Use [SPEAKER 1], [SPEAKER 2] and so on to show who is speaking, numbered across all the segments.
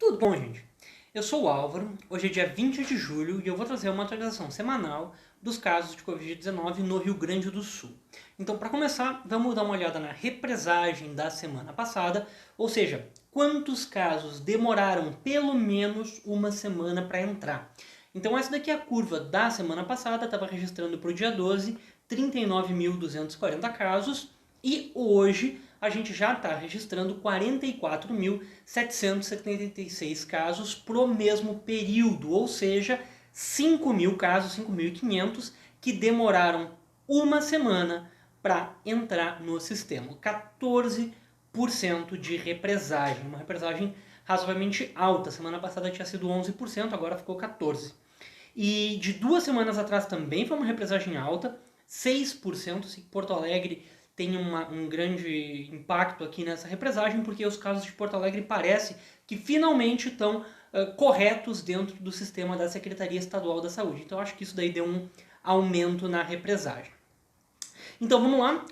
[SPEAKER 1] Tudo bom, gente? Eu sou o Álvaro, hoje é dia 20 de julho e eu vou trazer uma atualização semanal dos casos de Covid-19 no Rio Grande do Sul. Então, para começar, vamos dar uma olhada na represagem da semana passada, ou seja, quantos casos demoraram pelo menos uma semana para entrar. Então, essa daqui é a curva da semana passada, estava registrando para o dia 12, 39.240 casos, e hoje a gente já está registrando 44.776 casos pro mesmo período, ou seja, 5.000 casos, 5.500, que demoraram uma semana para entrar no sistema. 14% de represagem, uma represagem razoavelmente alta. Semana passada tinha sido 11%, agora ficou 14%. E de 2 semanas atrás também foi uma represagem alta, 6%, se Porto Alegre tem um grande impacto aqui nessa represagem, porque os casos de Porto Alegre parece que finalmente estão corretos dentro do sistema da Secretaria Estadual da Saúde. Então acho que isso daí deu um aumento na represagem. Então vamos lá,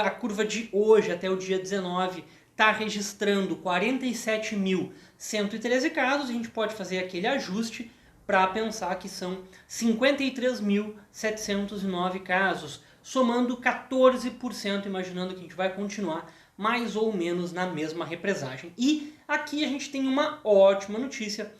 [SPEAKER 1] a curva de hoje até o dia 19 está registrando 47.113 casos, a gente pode fazer aquele ajuste para pensar que são 53.709 casos, somando 14%, imaginando que a gente vai continuar mais ou menos na mesma represagem. E aqui a gente tem uma ótima notícia,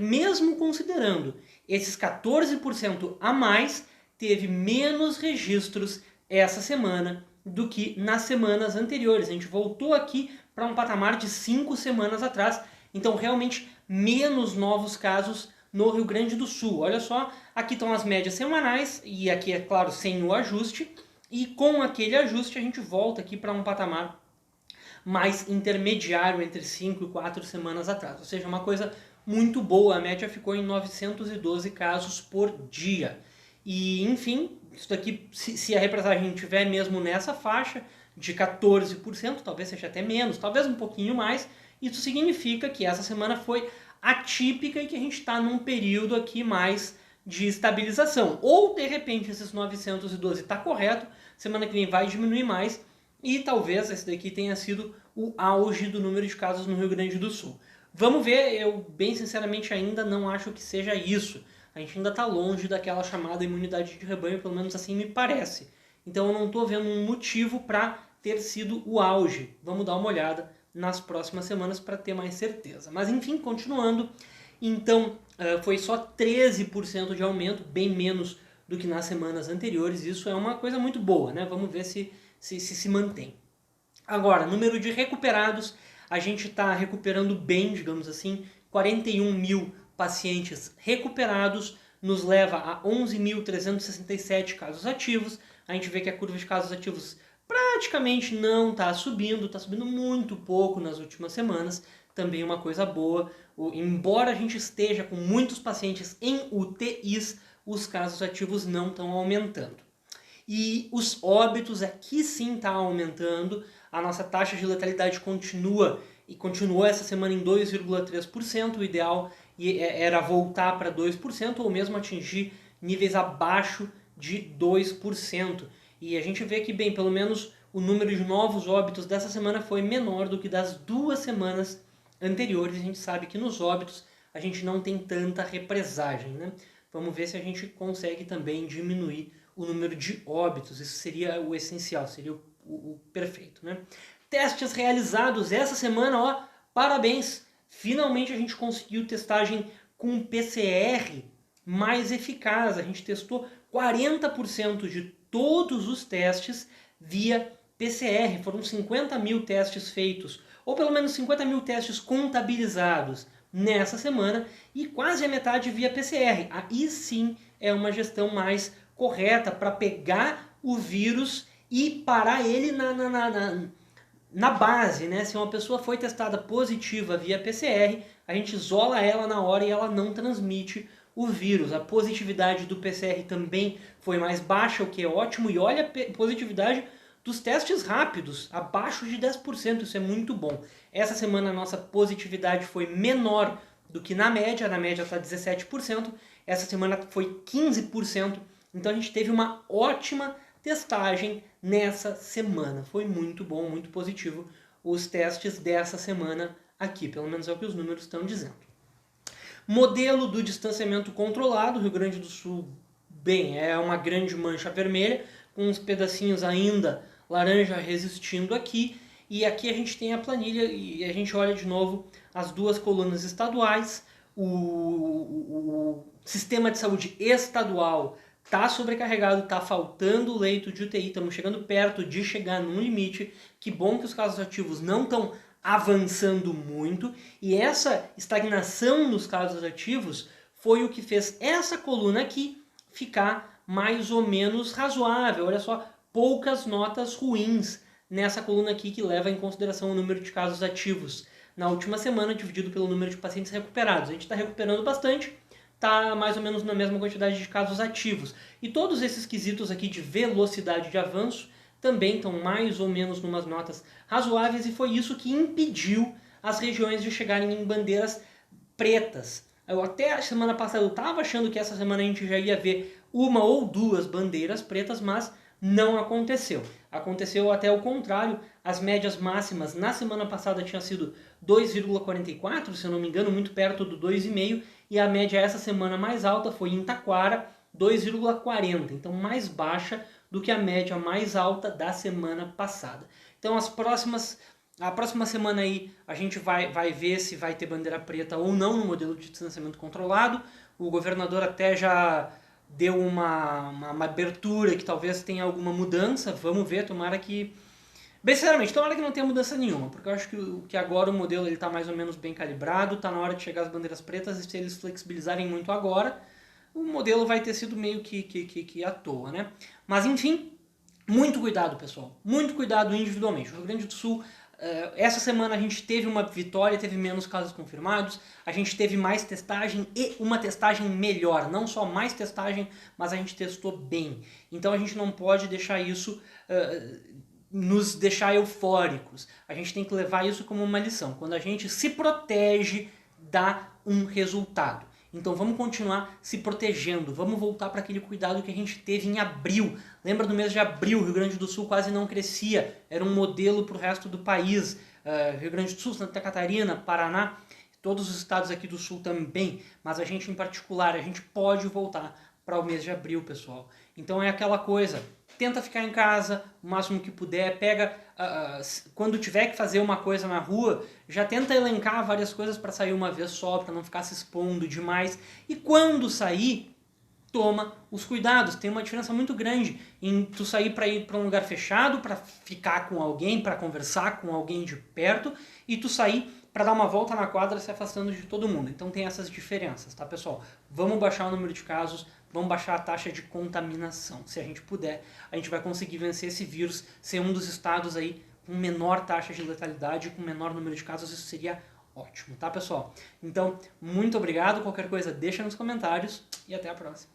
[SPEAKER 1] mesmo considerando esses 14% a mais, teve menos registros essa semana do que nas semanas anteriores. A gente voltou aqui para um patamar de 5 semanas atrás, então realmente menos novos casos no Rio Grande do Sul. Olha só, aqui estão as médias semanais, e aqui é claro sem o ajuste, e com aquele ajuste a gente volta aqui para um patamar mais intermediário entre 5 e 4 semanas atrás. Ou seja, uma coisa muito boa, a média ficou em 912 casos por dia. E, enfim, isso daqui, se a represagem estiver mesmo nessa faixa de 14%, talvez seja até menos, talvez um pouquinho mais, isso significa que essa semana foi atípica e que a gente está num período aqui mais de estabilização. Ou, de repente, esses 912 está correto, semana que vem vai diminuir mais, e talvez esse daqui tenha sido o auge do número de casos no Rio Grande do Sul. Vamos ver, eu bem sinceramente ainda não acho que seja isso. A gente ainda está longe daquela chamada imunidade de rebanho, pelo menos assim me parece. Então eu não estou vendo um motivo para ter sido o auge. Vamos dar uma olhada nas próximas semanas para ter mais certeza. Mas enfim, continuando, então foi só 13% de aumento, bem menos do que nas semanas anteriores. Isso é uma coisa muito boa, né? Vamos ver se mantém. Agora, número de recuperados, a gente está recuperando bem, digamos assim, 41 mil pacientes recuperados, nos leva a 11.367 casos ativos. A gente vê que a curva de casos ativos praticamente não está subindo muito pouco nas últimas semanas, também uma coisa boa. Embora a gente esteja com muitos pacientes em UTIs, os casos ativos não estão aumentando. E os óbitos aqui sim está aumentando, a nossa taxa de letalidade continuou essa semana em 2,3%, o ideal era voltar para 2% ou mesmo atingir níveis abaixo de 2%. E a gente vê que, bem, pelo menos o número de novos óbitos dessa semana foi menor do que das 2 semanas anteriores. A gente sabe que nos óbitos a gente não tem tanta represagem, né? Vamos ver se a gente consegue também diminuir o número de óbitos. Isso seria o essencial, seria o perfeito, né? Testes realizados essa semana, ó, parabéns! Finalmente a gente conseguiu testagem com PCR mais eficaz. A gente testou 40% de todos os testes via PCR. Foram 50 mil testes feitos, ou pelo menos 50 mil testes contabilizados nessa semana, e quase a metade via PCR. Aí sim é uma gestão mais correta para pegar o vírus e parar ele na base, né? Se uma pessoa foi testada positiva via PCR, a gente isola ela na hora e ela não transmite o vírus. A positividade do PCR também foi mais baixa, o que é ótimo, e olha a positividade dos testes rápidos, abaixo de 10%, isso é muito bom. Essa semana a nossa positividade foi menor do que na média está 17%, essa semana foi 15%, então a gente teve uma ótima testagem nessa semana. Foi muito bom, muito positivo os testes dessa semana aqui, pelo menos é o que os números estão dizendo. Modelo do distanciamento controlado, Rio Grande do Sul, bem, é uma grande mancha vermelha, com uns pedacinhos ainda laranja resistindo aqui, e aqui a gente tem a planilha e a gente olha de novo as duas colunas estaduais, o sistema de saúde estadual está sobrecarregado, está faltando leito de UTI, estamos chegando perto de chegar num limite. Que bom que os casos ativos não estão avançando muito, e essa estagnação nos casos ativos foi o que fez essa coluna aqui ficar mais ou menos razoável. Olha só, poucas notas ruins nessa coluna aqui que leva em consideração o número de casos ativos na última semana dividido pelo número de pacientes recuperados. A gente está recuperando bastante, está mais ou menos na mesma quantidade de casos ativos. E todos esses quesitos aqui de velocidade de avanço também estão mais ou menos numas notas razoáveis, e foi isso que impediu as regiões de chegarem em bandeiras pretas. Eu até a semana passada estava achando que essa semana a gente já ia ver uma ou duas bandeiras pretas, mas não aconteceu. Aconteceu até o contrário, as médias máximas na semana passada tinham sido 2,44, se eu não me engano, muito perto do 2,5, e a média essa semana mais alta foi em Taquara, 2,40, então mais baixa do que a média mais alta da semana passada. Então a próxima semana aí a gente vai ver se vai ter bandeira preta ou não no modelo de distanciamento controlado. O governador até já deu uma abertura que talvez tenha alguma mudança, vamos ver, tomara que... Bem, sinceramente, tomara que não tenha mudança nenhuma, porque eu acho que agora o modelo está mais ou menos bem calibrado, está na hora de chegar as bandeiras pretas, e se eles flexibilizarem muito agora, o modelo vai ter sido meio que à toa, né? Mas enfim, muito cuidado, pessoal. Muito cuidado individualmente. O Rio Grande do Sul, essa semana a gente teve uma vitória, teve menos casos confirmados, a gente teve mais testagem e uma testagem melhor. Não só mais testagem, mas a gente testou bem. Então a gente não pode deixar isso... nos deixar eufóricos. A gente tem que levar isso como uma lição. Quando a gente se protege, dá um resultado. Então vamos continuar se protegendo, vamos voltar para aquele cuidado que a gente teve em abril. Lembra do mês de abril, o Rio Grande do Sul quase não crescia, era um modelo para o resto do país. Rio Grande do Sul, Santa Catarina, Paraná, todos os estados aqui do Sul também, mas a gente em particular, a gente pode voltar para o mês de abril, pessoal. Então é aquela coisa, tenta ficar em casa o máximo que puder, pega, quando tiver que fazer uma coisa na rua, já tenta elencar várias coisas para sair uma vez só, para não ficar se expondo demais. E quando sair, toma os cuidados. Tem uma diferença muito grande em tu sair para ir para um lugar fechado, para ficar com alguém, para conversar com alguém de perto, e tu sair para dar uma volta na quadra se afastando de todo mundo. Então tem essas diferenças, tá, pessoal? Vamos baixar o número de casos, vamos baixar a taxa de contaminação. Se a gente puder, a gente vai conseguir vencer esse vírus, ser um dos estados aí com menor taxa de letalidade, com menor número de casos. Isso seria ótimo, tá, pessoal? Então, muito obrigado. Qualquer coisa, deixa nos comentários e até a próxima.